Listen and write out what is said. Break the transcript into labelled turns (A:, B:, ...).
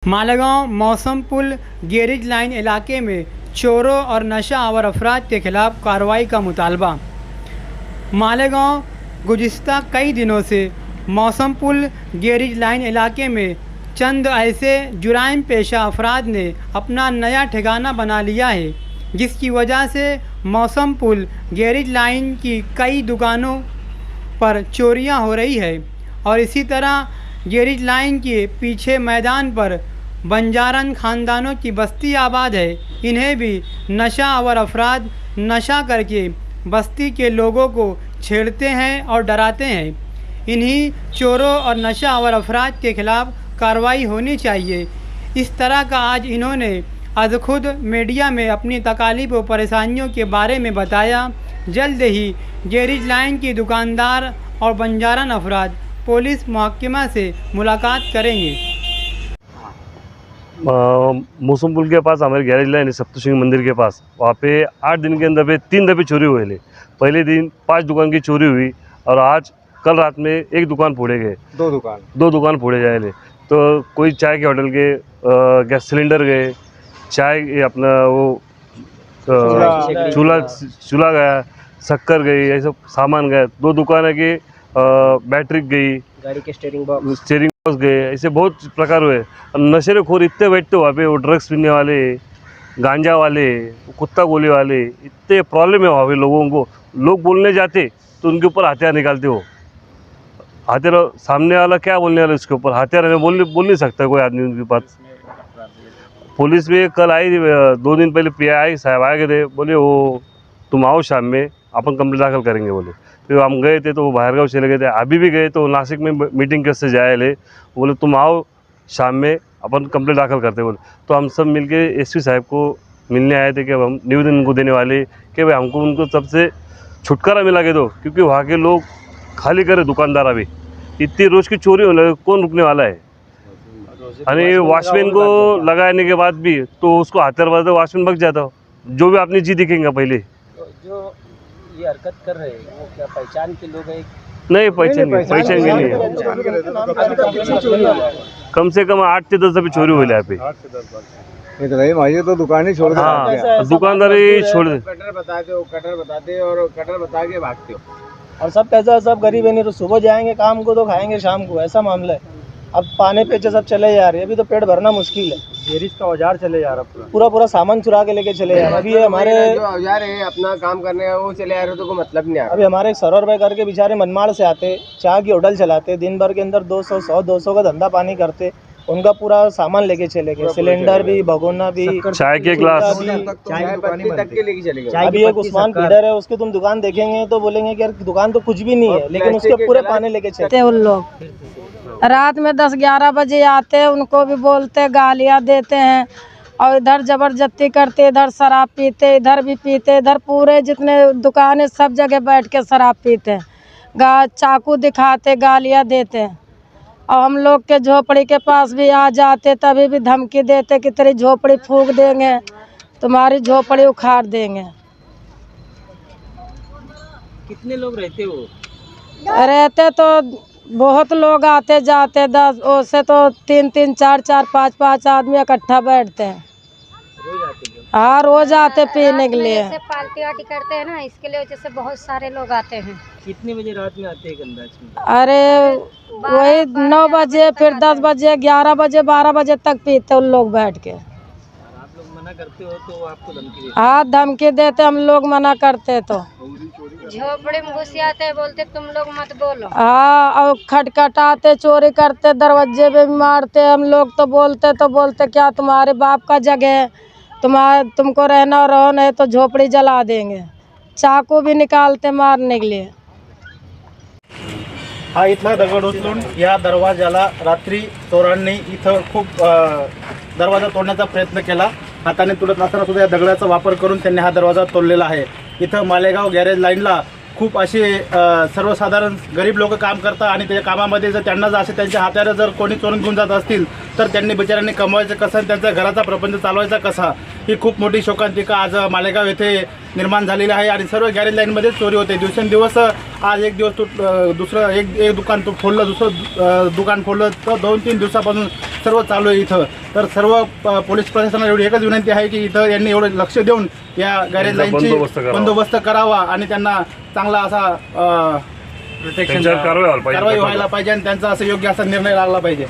A: मालेगांव मौसम पुल garage line इलाके में चोरों और नशा आवर अफराद के खिलाफ कार्रवाई का मुतालबा। मालेगांव गुज़िश्ता कई दिनों से मौसम पुल गैरेज लाइन इलाके में चंद ऐसे जुराइम पेशा अफराद ने अपना नया ठिकाना बना लिया है, जिसकी वजह से मौसम पुल गैरेज लाइन की कई दुकानों पर चोरियां हो रही है। और इसी तरह गैरेज लाइन के पीछे मैदान पर बंजारन ख़ानदानों की बस्ती आबाद है। इन्हें भी नशा आवर अफराद नशा करके बस्ती के लोगों को छेड़ते हैं और डराते हैं। इन्हीं चोरों और नशा आवर अफराद के खिलाफ कार्रवाई होनी चाहिए। इस तरह का आज इन्होंने आज खुद मीडिया में अपनी तकालीफ व परेशानियों के बारे में बताया। जल्द ही गैरेज लाइन की दुकानदार और बंजारन अफराद पुलिस महकमा से मुलाकात करेंगे।
B: मौसम पुल के पास हमारे गैरेज लाइन है, सप्तशृंगी मंदिर के पास। वहाँ पे 8 दिन के अंदर पे 3 दफ़े चोरी हुए ले। पहले दिन 5 दुकान की चोरी हुई और आज कल रात में 1 दुकान फोड़े गए, 2 दुकान फोड़े जाए ले। तो कोई चाय के होटल के गैस सिलेंडर गए, चाय ये अपना वो चूल्हा गया, शक्कर गई, ये सब सामान गया। 2 दुकान की बैटरी गई,
C: गाड़ी के स्टीयरिंग बॉक्स
B: गए, ऐसे बहुत प्रकार हुए। नशेरे खोर इतने बैठते वहाँ पे, वो ड्रग्स पीने वाले, गांजा वाले, कुत्ता गोली वाले, इतने प्रॉब्लम है वहाँ पे लोगों को। लोग बोलने जाते तो उनके ऊपर हथियार निकालते हो। हथियार सामने वाला क्या बोलने वाला, उसके ऊपर हथियार हमें बोल नहीं सकता कोई आदमी उनके पास। पुलिस भी कल आई, 2 दिन पहले PI साहब आए थे, बोले वो तुम आओ शाम में अपन कंप्लेंट दाखिल करेंगे बोले। फिर हम गए थे तो वो बाहर गाँव चले गए थे। अभी भी गए तो नासिक में मीटिंग कैसे जाए ले, बोले तुम आओ शाम में अपन कंप्लेंट दाखिल करते बोले। तो हम सब मिलके SP साहब को मिलने आए थे कि अब हम निवेदन उनको देने वाले कि भाई हमको उनको सबसे छुटकारा मिला के दो, क्योंकि वहाँ के लोग खाली करे दुकानदार। अभी इतनी रोज़ की चोरी होने लगे, कौन रुकने वाला है। अरे वॉचमैन को लगाने के बाद भी तो उसको हथियार बजाते वॉचमैन भग जाता, जो भी अपनी जी दिखेंगे पहले।
C: जो ये हरकत कर रहे हैं वो क्या पहचान के लोग हैं?
B: नहीं पहचान के नहीं, कम से कम 8 से 10 दफ़े चोरी हुई यहाँ पे।
D: भाई तो दुकान ही छोड़ दे।
B: हाँ, दुकानदारी छोड़ दे।
D: कटर बताते हो, कटर बताते और कटर बता के भागते हो।
C: और सब कैसा, सब गरीब है, नहीं तो सुबह जाएंगे काम को तो खाएंगे शाम को, ऐसा मामला है। अब पाने पेचे सब चले जा रहे हैं, अभी तो पेट भरना मुश्किल है। गैरेज का औजार चले जा रहा, पूरा सामान चुरा के लेके चले जा रहे। अभी हमारे
D: जो औजार है अपना काम करने का वो चले आ रहे, तो कोई मतलब नहीं आ रहा।
C: अभी हमारे एक सरोवर भाई करके बेचारे मनमाड़ से आते, चाय की होटल चलाते, दिन भर के अंदर 200 का धंधा पानी करते। उनका पूरा सामान लेके चले गए, सिलेंडर भी, भगोना भी,
B: चाय के ग्लास,
D: चाय पत्ती तक के लेके चले गए।
C: अभी एक उस्मान फीडर है, उसकी तुम दुकान देखेंगे तो बोलेंगे कि यार दुकान तो कुछ भी नहीं है, लेकिन उसके पूरे पानी लेके चलते।
E: उन लोग रात में 10-11 बजे आते हैं, उनको भी बोलते, गालियाँ देते हैं और इधर जबरदस्ती करते, इधर शराब पीते, इधर भी पीते, इधर पूरे जितने दुकान है सब जगह बैठ के शराब पीते हैं, चाकू दिखाते, गालियाँ देते हैं। और हम लोग के झोपड़ी के पास भी आ जाते, तभी भी धमकी देते कि तेरी झोपड़ी फूंक देंगे, तुम्हारी झोपड़ी उखाड़ देंगे।
C: कितने लोग रहते हो?
E: रहते तो बहुत लोग आते जाते, 10 उससे तो 3-3, 4-4, 5-5 आदमी इकट्ठा बैठते हैं।
C: रोज आते हो?
E: हाँ, रोज आते पीने के लिए।
F: जैसे पार्टी वार्टी करते हैं ना, इसके लिए जैसे बहुत सारे लोग आते हैं।
C: कितने बजे रात में आते हैं अंदाज में?
E: अरे वही 9 बजे, फिर 10 बजे, 11 बजे, 12 बजे तक पीते उन लोग बैठ के।
C: आप लोग मना करते हो तो आपको धमकी देते?
E: हाँ, धमकी देते, हम लोग मना करते तो।
F: झोपड़ी में घुस आते, बोलते तुम लोग मत बोलो।
E: हाँ, और खटखटाते, चोरी करते, दरवाजे पे भी मारते। हम लोग तो बोलते क्या तुम्हारे बाप का जगह है, तुमको रहना और रहो, नहीं तो झोपड़ी जला देंगे। चाकू भी निकालते मारने के लिए।
G: हा इथला दगड उचलून या दरवाजाला रात्री चोरांनी इथं खूप दरवाजा तोडण्याचा प्रयत्न केला। हाताने तुडत नसताना सुद्धा या दगडाचा वापर करून त्यांनी हा दरवाजा तोडलेला आहे। इथं मालेगाव गॅरेज लाईनला खूप असे सर्वसाधारण गरीब लोक काम करतात आणि त्या कामामध्ये जर त्यांना जर असे त्यांच्या हाताने जर कोणी चोरून घेऊन जात असतील तर त्यांनी बिचाऱ्यांनी कमवायचं कसं, त्यांचा घराचा प्रपंच चालवायचा कसा, ही खूप मोठी शोकांतिका आज मालेगाव येथे निर्माण झालेली आहे आणि सर्व गॅरेज लाईनमध्ये चोरी होते. दिवसेंदिवस आज एक दिवस दुसरं एक दुकान फोडलं, दुसरं दुकान फोडलं, तर 2-3 दिवसापासून सर्व चालू आहे इथं. तर सर्व पोलीस प्रशासनाला एवढी एकच विनंती आहे की इथं यांनी एवढं लक्ष देऊन या गॅरेज लाईनची बंदोबस्त करावा आणि त्यांना चांगला असा
B: त्यांच्यावर कारवाई व्हायला पाहिजे.
G: कारवाई व्हायला पाहिजे आणि त्यांचा असं योग्य असा निर्णय लागला पाहिजे.